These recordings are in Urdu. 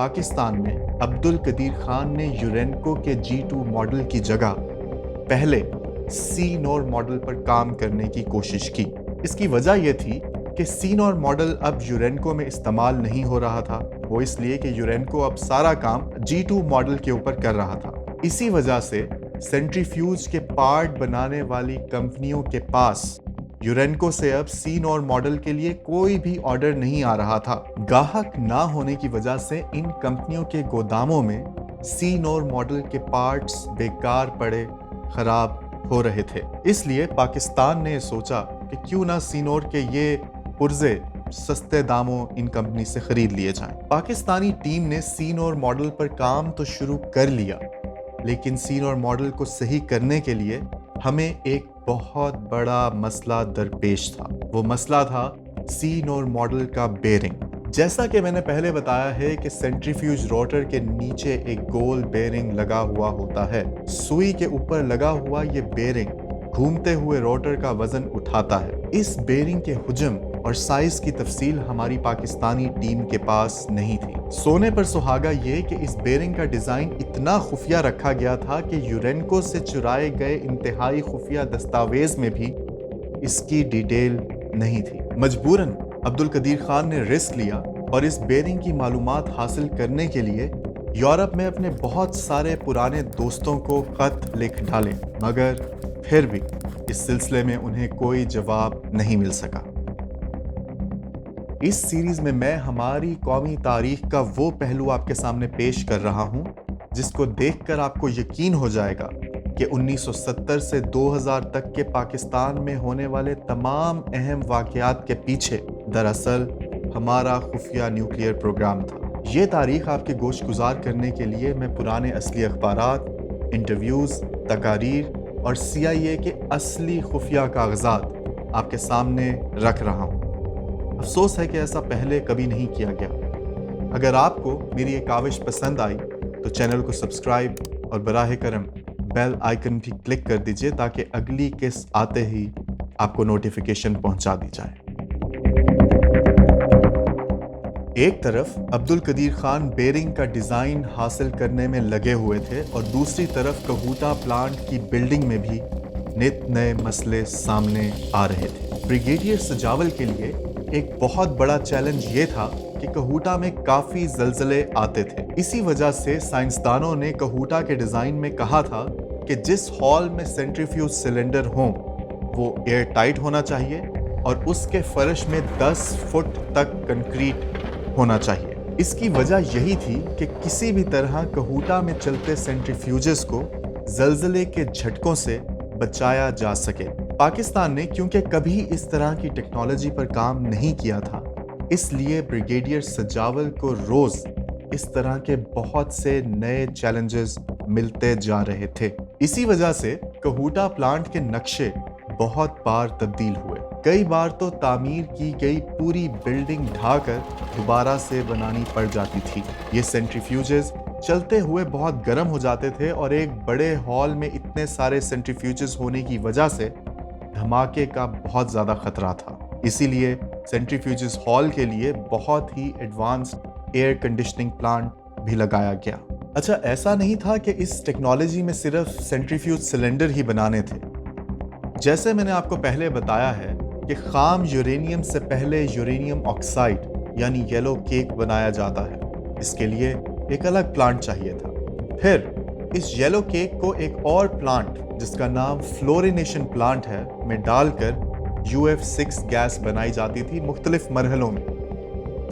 پاکستان میں عبدالقدیر خان نے یورینکو کے G2 ماڈل کی جگہ پہلے سی نور ماڈل پر کام کرنے کی کوشش کی۔ اس کی وجہ یہ تھی کہ سی نور ماڈل اب یورینکو میں استعمال نہیں ہو رہا تھا، وہ اس لیے کہ یورینکو اب سارا کام G2 ماڈل کے اوپر کر رہا تھا۔ اسی وجہ سے سینٹریفیوج کے پارٹ بنانے والی کمپنیوں کے پاس یورینکو سے اب سی نور ماڈل کے لیے کوئی بھی آرڈر نہیں آ رہا تھا۔ گاہک نہ ہونے کی وجہ سے ان کمپنیوں کے گوداموں میں سی نور ماڈل کے پارٹس بیکار پڑے، خراب ہو رہے تھے۔ اس لیے پاکستان نے سوچا کہ کیوں نہ سی نور کے یہ پرزے سستے داموں ان کمپنی سے خرید لیے جائیں۔ پاکستانی ٹیم نے سی نور ماڈل پر کام تو شروع کر لیا، لیکن سی نور ماڈل کو صحیح کرنے کے لیے ہمیں ایک بہت بڑا مسئلہ درپیش تھا۔ وہ مسئلہ تھا سی نور ماڈل کا بیرنگ۔ جیسا کہ میں نے پہلے بتایا ہے کہ سینٹریفیوج روٹر کے نیچے ایک گول بیرنگ لگا ہوا ہوتا ہے۔ سوئی کے اوپر لگا ہوا یہ بیرنگ گھومتے ہوئے روٹر کا وزن اٹھاتا ہے۔ اس بیرنگ کے حجم اور سائز کی تفصیل ہماری پاکستانی ٹیم کے پاس نہیں تھی۔ سونے پر سہاگا یہ کہ اس بیرنگ کا ڈیزائن اتنا خفیہ رکھا گیا تھا کہ یورینکو سے چرائے گئے انتہائی خفیہ دستاویز میں بھی اس کی ڈیٹیل نہیں تھی۔ مجبوراً عبدالقدیر خان نے رسک لیا اور اس بیرنگ کی معلومات حاصل کرنے کے لیے یورپ میں اپنے بہت سارے پرانے دوستوں کو خط لکھ ڈالے، مگر پھر بھی اس سلسلے میں انہیں کوئی جواب نہیں مل سکا۔ اس سیریز میں میں ہماری قومی تاریخ کا وہ پہلو آپ کے سامنے پیش کر رہا ہوں جس کو دیکھ کر آپ کو یقین ہو جائے گا کہ 1970 سے 2000 تک کے پاکستان میں ہونے والے تمام اہم واقعات کے پیچھے دراصل ہمارا خفیہ نیوکلیئر پروگرام تھا۔ یہ تاریخ آپ کے گوش گزار کرنے کے لیے میں پرانے اصلی اخبارات، انٹرویوز، تقاریر اور CIA کے اصلی خفیہ کاغذات آپ کے سامنے رکھ رہا ہوں۔ افسوس ہے کہ ایسا پہلے کبھی نہیں کیا گیا۔ اگر آپ کو میری یہ کاوش پسند آئی تو چینل کو سبسکرائب اور براہ کرم بیل آئیکن بھی کلک کر دیجئے تاکہ اگلی قسط آتے ہی آپ کو نوٹیفیکیشن پہنچا دی جائے۔ ایک طرف عبدالقدیر خان بیرنگ کا ڈیزائن حاصل کرنے میں لگے ہوئے تھے اور دوسری طرف کہوٹا پلانٹ کی بلڈنگ میں بھی نت نئے مسئلے سامنے آ رہے تھے۔ بریگیڈیئر سجاول کے لیے ایک بہت بڑا چیلنج یہ تھا کہ کہوٹا میں کافی زلزلے آتے تھے۔ اسی وجہ سے سائنسدانوں نے کہوٹا کے ڈیزائن میں کہا تھا کہ جس ہال میں سینٹریفیوج سلنڈر ہوں وہ ایئر ٹائٹ ہونا چاہیے اور اس کے فرش میں 10 فٹ تک کنکریٹ ہونا چاہیے۔ اس کی وجہ یہی تھی کہ کسی بھی طرح کہوٹا میں چلتے سینٹریفیوجز کو زلزلے کے جھٹکوں سے بچایا جا سکے۔ پاکستان نے کیونکہ کبھی اس طرح کی ٹیکنالوجی پر کام نہیں کیا تھا، اس لیے بریگیڈیئر سجاول کو روز اس طرح کے بہت سے نئے چیلنجز ملتے جا رہے تھے۔ اسی وجہ سے کہوٹا پلانٹ کے نقشے بہت بار تبدیل ہوئے۔ کئی بار تو تعمیر کی گئی پوری بلڈنگ ڈھا کر دوبارہ سے بنانی پڑ جاتی تھی۔ یہ سینٹریفیوجز چلتے ہوئے بہت گرم ہو جاتے تھے اور ایک بڑے ہال میں اتنے سارے سینٹریفیوجز ہونے کی وجہ سے دھماکے کا بہت زیادہ خطرہ تھا۔ اسی لیے سینٹریفیوجز ہال کے لیے بہت ہی ایڈوانسڈ ایئر کنڈیشننگ پلانٹ بھی لگایا گیا۔ اچھا، ایسا نہیں تھا کہ اس ٹیکنالوجی میں صرف سینٹریفیوج سلنڈر ہی بنانے تھے۔ جیسے میں نے آپ کو پہلے بتایا ہے کہ خام یورینیم سے پہلے یورینیم آکسائڈ یعنی یلو کیک بنایا جاتا ہے۔ اس کے لیے ایک الگ پلانٹ چاہیے تھا۔ پھر اس یلو کیک کو ایک اور پلانٹ جس کا نام فلورینیشن پلانٹ ہے میں ڈال کر UF6 گیس بنائی جاتی تھی مختلف مرحلوں میں۔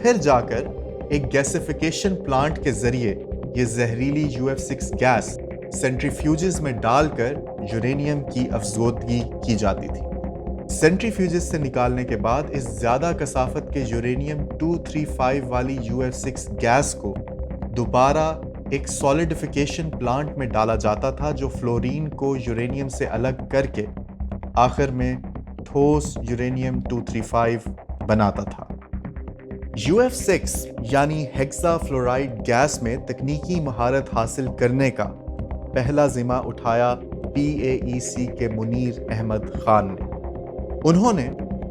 پھر جا کر ایک گیسیفیکیشن پلانٹ کے ذریعے یہ زہریلی UF6 گیس سینٹریفیوجز میں ڈال کر یورینیم کی افزودگی کی جاتی تھی۔ سینٹریفیوجز سے نکالنے کے بعد اس زیادہ کثافت کے یورینیم 235 والی UF6 گیس کو دوبارہ ایک سولیڈیفیکیشن پلانٹ میں ڈالا جاتا تھا جو فلورین کو یورینیم سے الگ کر کے آخر میں ٹھوس یورینیم 235 بناتا تھا۔ UF6 یعنی ہیکسا فلورائڈ گیس میں تکنیکی مہارت حاصل کرنے کا پہلا ذمہ اٹھایا PAEC کے منیر احمد خان نے۔ انہوں نے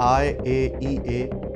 IAEA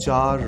4